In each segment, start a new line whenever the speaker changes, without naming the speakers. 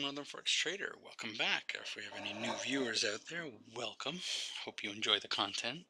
Northern Forex Trader. Welcome back. If we have any new viewers out there, welcome. Hope you enjoy the content.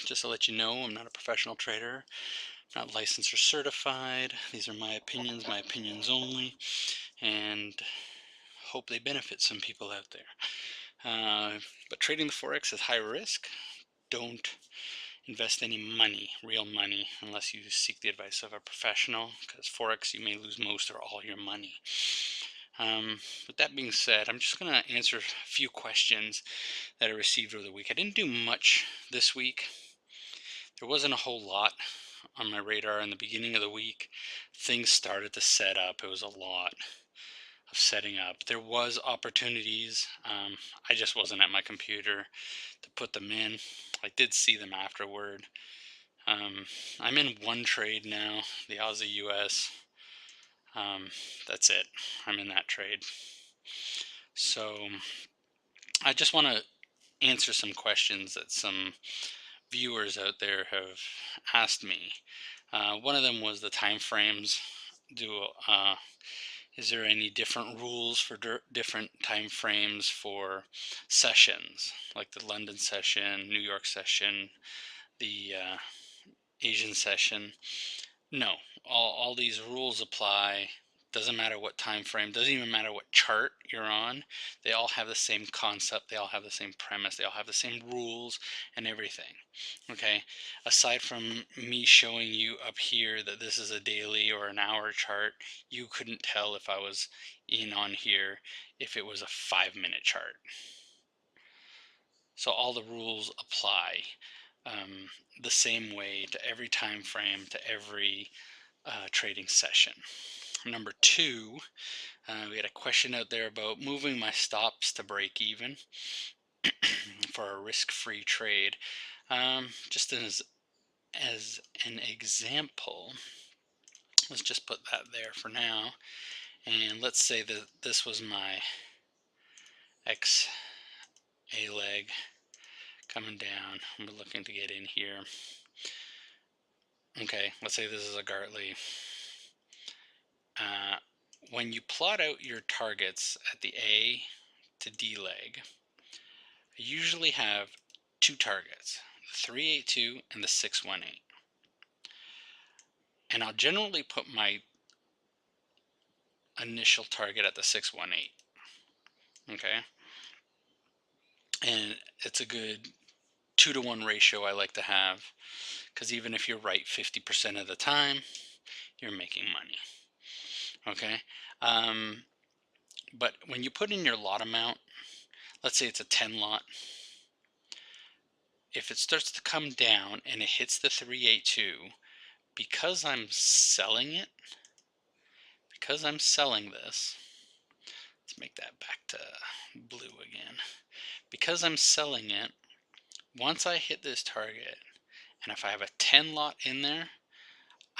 Just to let you know, I'm not a professional trader, not licensed or certified. These are my opinions only, and hope they benefit some people out there. But trading the Forex is high risk. Don't invest any money, real money, unless you seek the advice of a professional, because Forex, you may lose most or all your money. With that being said, I'm just going to answer a few questions that I received over the week. I didn't do much this week. There wasn't a whole lot on my radar in the beginning of the week. Things started to set up. It was a lot of setting up. There was opportunities. I just wasn't at my computer to put them in. I did see them afterward. I'm in one trade now, the Aussie US. That's it. I'm in that trade. So I just want to answer some questions that some viewers out there have asked me. One of them was the time frames. Is there any different rules for different time frames for sessions, like the London session, New York session, the Asian session? No, all these rules apply. Doesn't matter what time frame, doesn't even matter what chart you're on. They all have the same concept, they all have the same premise, they all have the same rules and everything. Okay, aside from me showing you up here that this is a daily or an hour chart, you couldn't tell if I was in on here if it was a 5-minute chart. So all the rules apply the same way to every time frame, to every trading session. Number two, we had a question out there about moving my stops to break even for a risk-free trade. Just as an example, let's just put that there for now. And let's say that this was my XA leg coming down. We're looking to get in here. Okay, let's say this is a Gartley. When you plot out your targets at the A to D leg, I usually have two targets, the 382 and the 618. And I'll generally put my initial target at the 618. Okay? And it's a good 2-to-1 ratio I like to have, because even if you're right 50% of the time, you're making money. Okay? But when you put in your lot amount, let's say it's a 10 lot, if it starts to come down and it hits the 382, because I'm selling this, let's make that back to blue again. Because I'm selling it, once I hit this target, and if I have a 10 lot in there,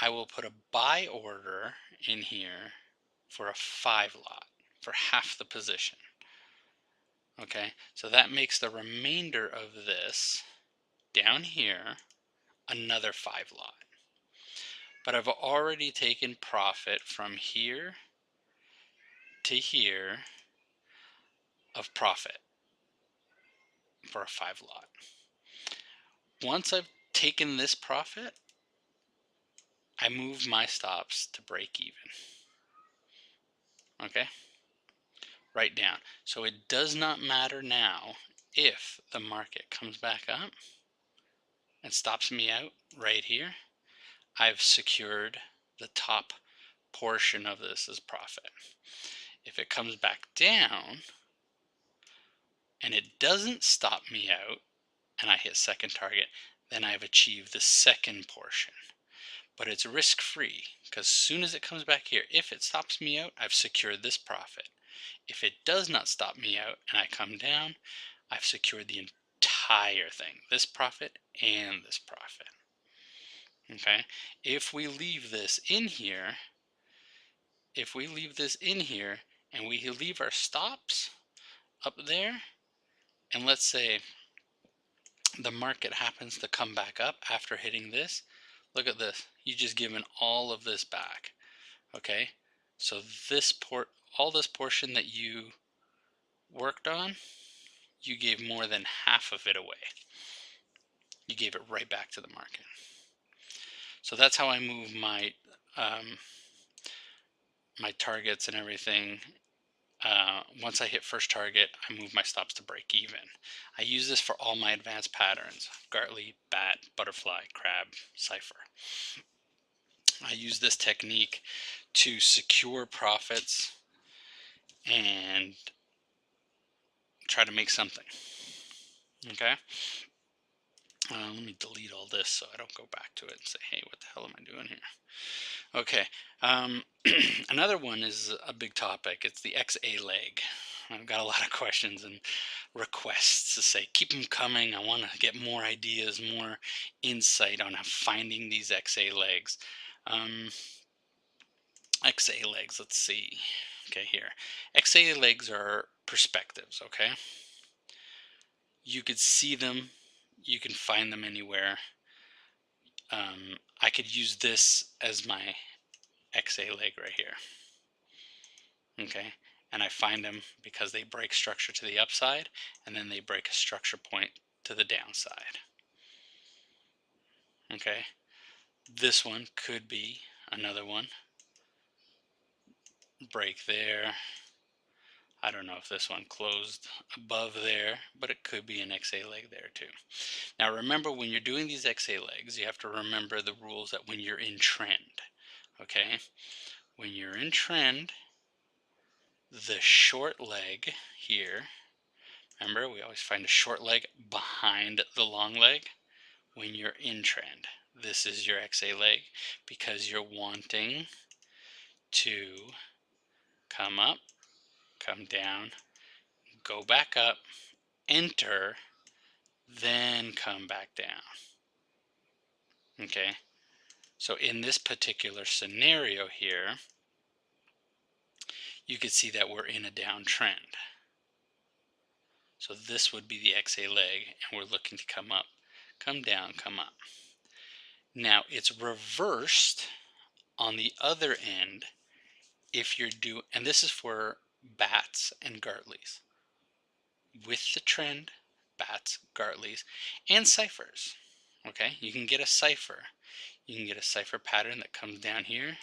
I will put a buy order in here for a 5 lot, for half the position. Okay, so that makes the remainder of this down here another 5 lot. But I've already taken profit from here to here of profit for a 5 lot. Once I've taken this profit, I move my stops to break even. Okay? Right down. So it does not matter now if the market comes back up and stops me out right here. I've secured the top portion of this as profit. If it comes back down and it doesn't stop me out and I hit second target, then I've achieved the second portion. But it's risk-free, because as soon as it comes back here, if it stops me out, I've secured this profit. If it does not stop me out and I come down, I've secured the entire thing, this profit and this profit. Okay, if we leave this in here, and we leave our stops up there, and let's say the market happens to come back up after hitting this, look at this, you just given all of this back. Okay, So all this portion that you worked on, you gave more than half of it away. You gave it right back to the market. So that's how I move my my targets and everything. Once I hit first target, I move my stops to break even. I use this for all my advanced patterns: Gartley, bat, butterfly, crab, cipher. I use this technique to secure profits and try to make something. Okay. Let me delete all this so I don't go back to it and say, hey, what the hell am I doing here? Okay. Another one is a big topic. It's the XA leg. I've got a lot of questions and requests to say, keep them coming. I want to get more ideas, more insight on finding these XA legs. XA legs, let's see. Okay, here. XA legs are perspectives, okay? You could see them. You can find them anywhere. I could use this as my XA leg right here. Okay, and I find them because they break structure to the upside and then they break a structure point to the downside. Okay, this one could be another one. Break there. I don't know if this one closed above there, but it could be an XA leg there too. Now remember, when you're doing these XA legs, you have to remember the rules that when you're in trend. Okay, when you're in trend, the short leg here, remember we always find a short leg behind the long leg when you're in trend. This is your XA leg because you're wanting to come up, come down, go back up, enter, then come back down. Okay, so in this particular scenario here, you could see that we're in a downtrend. So this would be the XA leg, and we're looking to come up, come down, come up. Now it's reversed on the other end if you're doing, and this is for bats and Gartleys. With the trend, bats, Gartleys, and ciphers. Okay, you can get a cipher. You can get a cipher pattern that comes down here,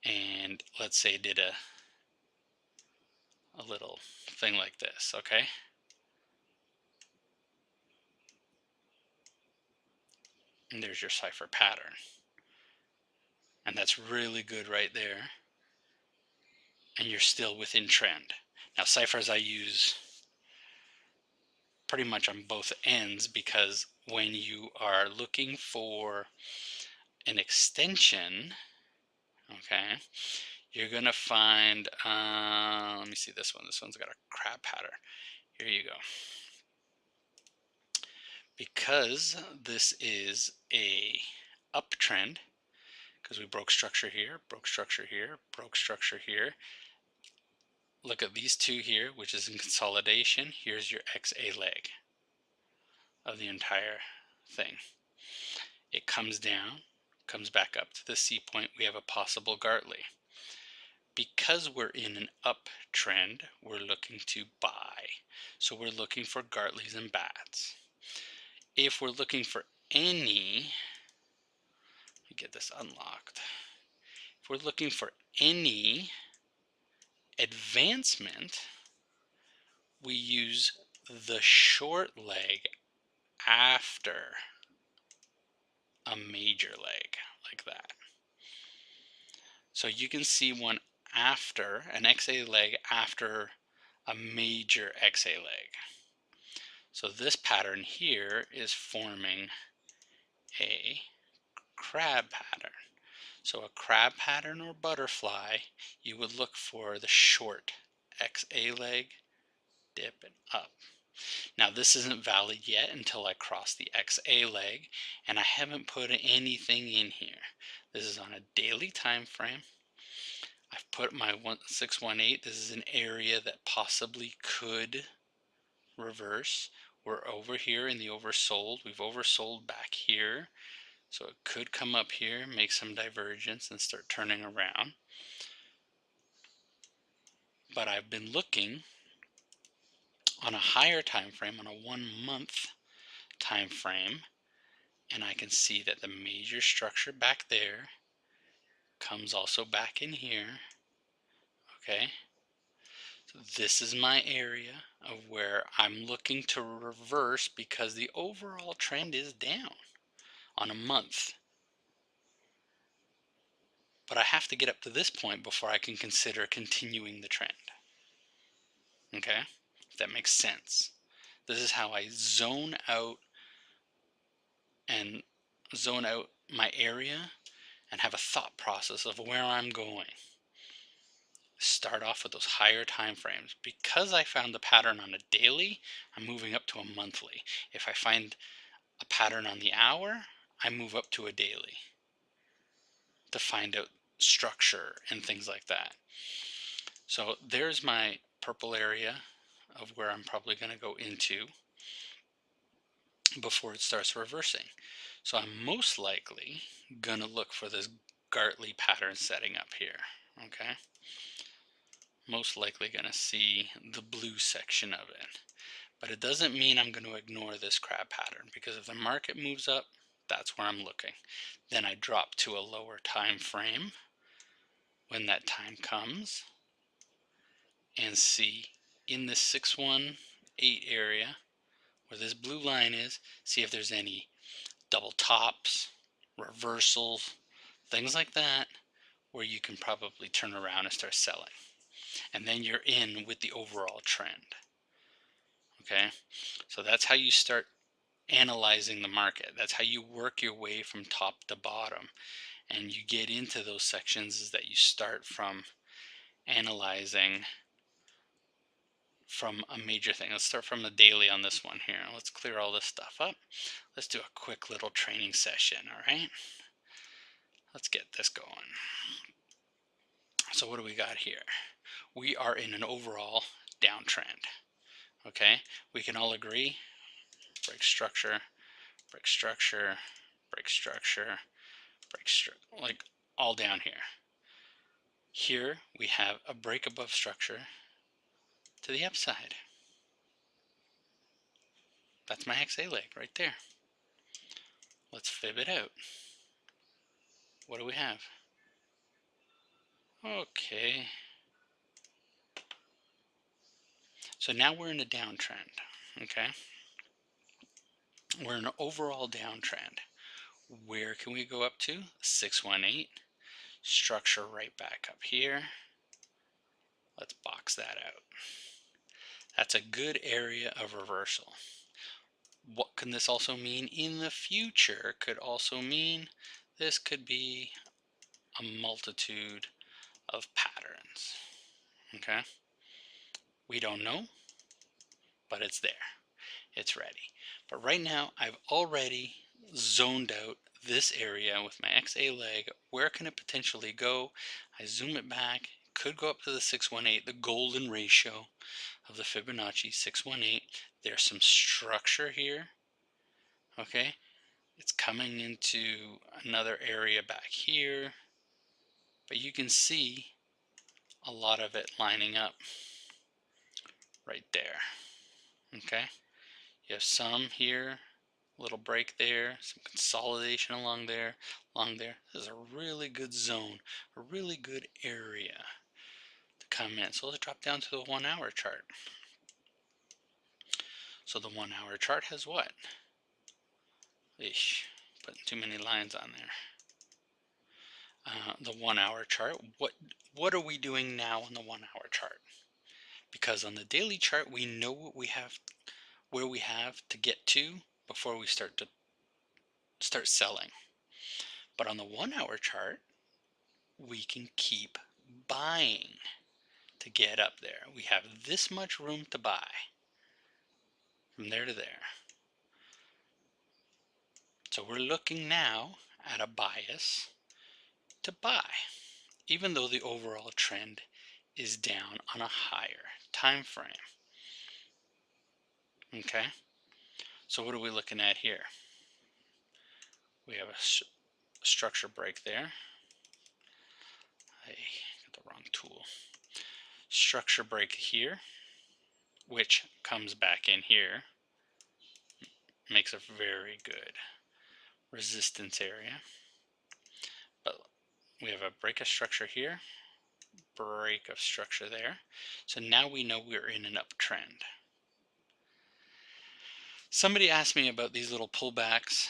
and let's say it did a little thing like this. Okay, and there's your cipher pattern, and that's really good right there, and you're still within trend. Now ciphers I use pretty much on both ends, because when you are looking for an extension, okay, you're gonna find, let me see this one. This one's got a crab pattern. Here you go. Because this is a uptrend, because we broke structure here, broke structure here, broke structure here. Look at these two here, which is in consolidation. Here's your XA leg of the entire thing. It comes down, comes back up to the C point. We have a possible Gartley. Because we're in an uptrend, we're looking to buy. So we're looking for Gartleys and bats. If we're looking for any, let me get this unlocked. If we're looking for any advancement, we use the short leg after a major leg, like that. So you can see one after, an XA leg after a major XA leg. So this pattern here is forming a crab pattern. So a crab pattern or butterfly, you would look for the short XA leg, dip it up. Now this isn't valid yet until I cross the XA leg, and I haven't put anything in here. This is on a daily time frame. I've put my 618. This is an area that possibly could reverse. We're over here in the oversold. We've oversold back here. So it could come up here, make some divergence, and start turning around. But I've been looking on a higher time frame, on a 1 month time frame, and I can see that the major structure back there comes also back in here. Okay, so this is my area of where I'm looking to reverse because the overall trend is down on a month. But I have to get up to this point before I can consider continuing the trend. Okay, if that makes sense. This is how I zone out my area and have a thought process of where I'm going. Start off with those higher time frames. Because I found the pattern on a daily, I'm moving up to a monthly. If I find a pattern on the hour, I move up to a daily to find out structure and things like that. So there's my purple area of where I'm probably going to go into before it starts reversing. So I'm most likely going to look for this Gartley pattern setting up here. Okay, most likely going to see the blue section of it. But it doesn't mean I'm going to ignore this crab pattern, because if the market moves up, that's where I'm looking. Then I drop to a lower time frame when that time comes and see in this 618 area where this blue line is, see if there's any double tops, reversals, things like that, where you can probably turn around and start selling. And then you're in with the overall trend. Okay, so that's how you start analyzing the market. That's how you work your way from top to bottom. And you get into those sections is that you start from analyzing from a major thing. Let's start from the daily on this one here. Let's clear all this stuff up. Let's do a quick little training session, all right? Let's get this going. So what do we got here? We are in an overall downtrend, okay? We can all agree, break structure, break structure, break structure, break structure, like all down here. Here we have a break above structure to the upside. That's my XA leg right there. Let's fib it out. What do we have? Okay. So now we're in a downtrend, okay? We're in an overall downtrend. Where can we go up to? 618. Structure right back up here. Let's box that out. That's a good area of reversal. What can this also mean in the future? Could also mean this could be a multitude of patterns. Okay, we don't know, but it's there, it's ready. But right now I've already zoned out this area with my XA leg. Where can it potentially go? I zoom it back, could go up to the 618, the golden ratio of the Fibonacci, 618. There's some structure here. Okay, it's coming into another area back here, but you can see a lot of it lining up right there. Okay, you have some here, little break there, some consolidation along there, This is a really good zone, a really good area to come in. So let's drop down to the 1 hour chart. So the 1 hour chart has what? Eesh, putting too many lines on there. The 1 hour chart, what are we doing now on the 1 hour chart? Because on the daily chart we know what we have, where we have to get to before we start selling. But on the 1 hour chart, we can keep buying to get up there. We have this much room to buy from there to there. So we're looking now at a bias to buy, even though the overall trend is down on a higher time frame. Okay, so what are we looking at here? We have a structure break there. I got the wrong tool. structure break here, which comes back in here, makes a very good resistance area. But we have a break of structure here, break of structure there. So now we know we're in an uptrend. Somebody asked me about these little pullbacks.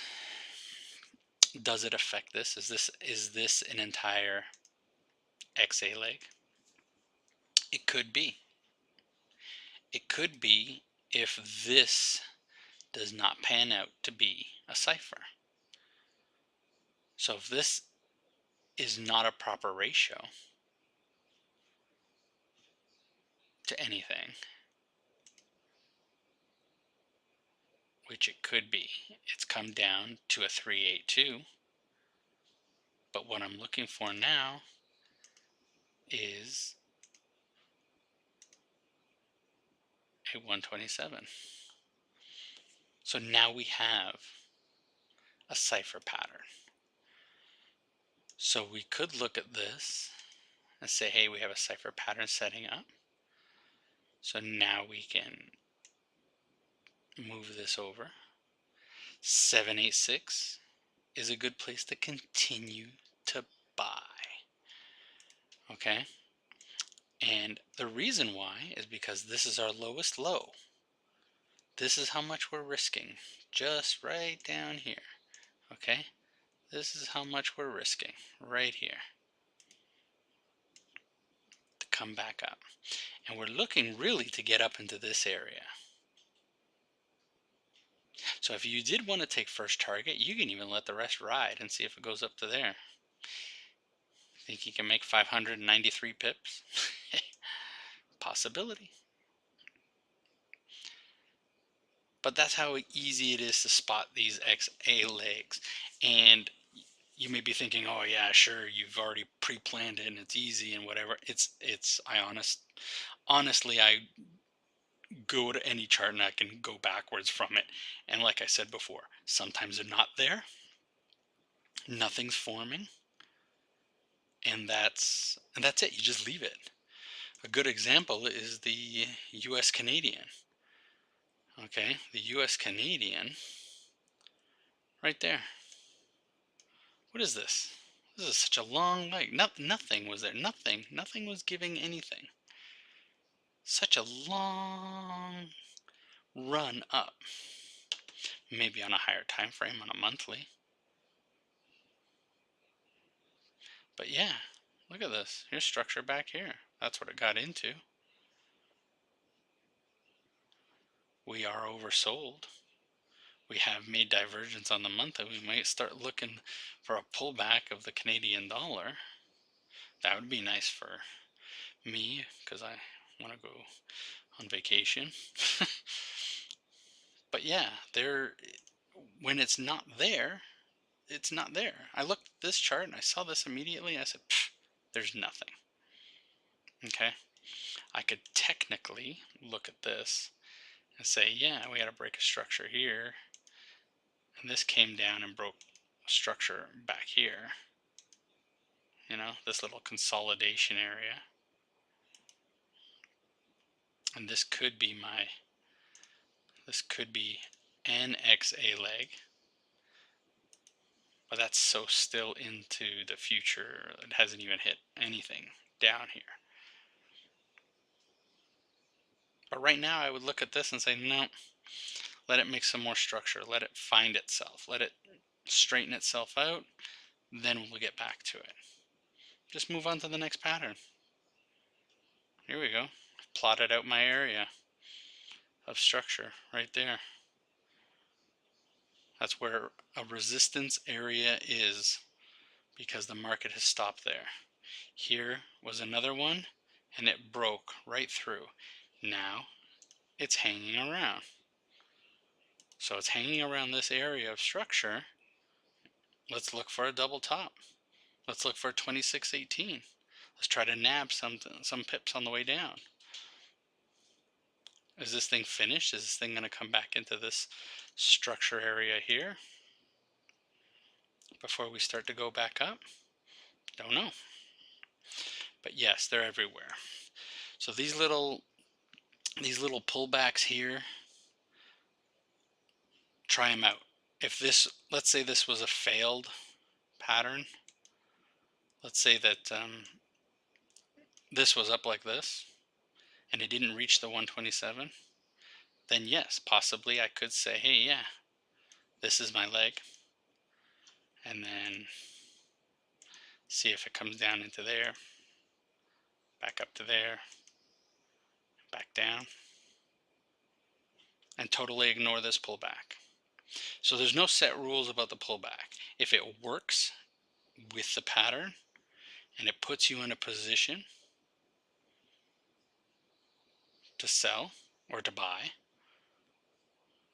Does it affect this? Is this an entire XA leg? It could be. It could be if this does not pan out to be a cipher. So if this is not a proper ratio to anything, which it could be, it's come down to a 382, but what I'm looking for now is a 127. So now we have a cipher pattern. So we could look at this and say, hey, we have a cipher pattern setting up. So now we can move this over. 786 is a good place to continue to buy. Okay? And the reason why is because this is our lowest low. This is how much we're risking, just right down here. Okay? This is how much we're risking right here to come back up. And we're looking really to get up into this area. So if you did want to take first target, you can even let the rest ride and see if it goes up to there. Think you can make 593 pips? Possibility. But that's how easy it is to spot these XA legs. And you may be thinking, oh yeah, sure, you've already pre-planned it and it's easy and whatever. Honestly, I go to any chart and I can go backwards from it. And like I said before, sometimes they're not there. Nothing's forming. And that's it. You just leave it. A good example is the US Canadian. Okay, the US Canadian right there. What is this? This is such a long leg. Nothing was there. Nothing was giving anything. Such a long run up. Maybe on a higher time frame, on a monthly. But yeah, look at this. Here's structure back here. That's what it got into. We are oversold. We have made divergence on the monthly. We might start looking for a pullback of the Canadian dollar. That would be nice for me because I want to go on vacation. But yeah, when it's not there, it's not there. I looked at this chart and I saw this immediately and I said, there's nothing. Okay, I could technically look at this and say, yeah, we had a break of structure here, and this came down and broke structure back here. You know, this little consolidation area. And this could be an XA leg. But that's so still into the future. It hasn't even hit anything down here. But right now I would look at this and say, no, let it make some more structure. Let it find itself. Let it straighten itself out. Then we'll get back to it. Just move on to the next pattern. Here we go. I've plotted out my area of structure right there. That's where a resistance area is because the market has stopped there. Here was another one and it broke right through. Now it's hanging around. So it's hanging around this area of structure. Let's look for a double top. Let's look for 2618. Let's try to nab some pips on the way down. Is this thing finished? Is this thing going to come back into this structure area here before we start to go back up? Don't know. But yes, they're everywhere. So these little pullbacks here, try them out. If this, let's say this was a failed pattern, let's say that this was up like this and it didn't reach the 127, then yes, possibly I could say, hey, yeah, this is my leg, and then see if it comes down into there, back up to there, back down, and totally ignore this pullback. So there's no set rules about the pullback. If it works with the pattern and it puts you in a position to sell or to buy,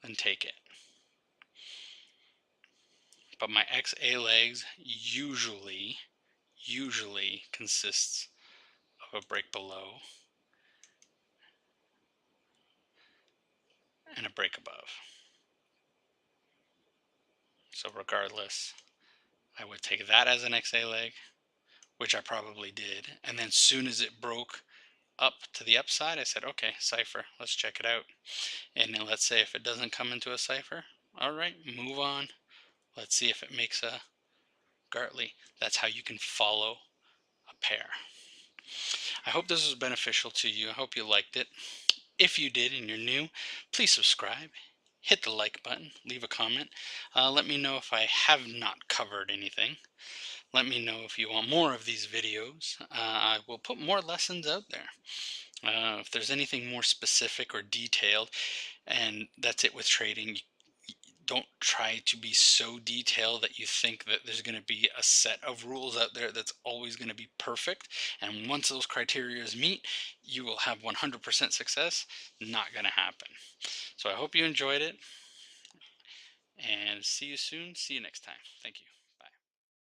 then take it. But my XA legs usually consists of a break below and a break above. So regardless, I would take that as an XA leg, which I probably did. And then soon as it broke up to the upside, I said, okay, cipher, let's check it out. And then let's say if it doesn't come into a cipher, all right, move on. Let's see if it makes a Gartley. That's how you can follow a pair. I hope this was beneficial to you. I hope you liked it. If you did and you're new, please subscribe, hit the like button, leave a comment. Let me know if I have not covered anything. Let me know if you want more of these videos. I will put more lessons out there. If there's anything more specific or detailed, and that's it with trading, don't try to be so detailed that you think that there's going to be a set of rules out there that's always going to be perfect. And once those criteria meet, you will have 100% success. Not going to happen. So I hope you enjoyed it, and see you soon. See you next time. Thank you.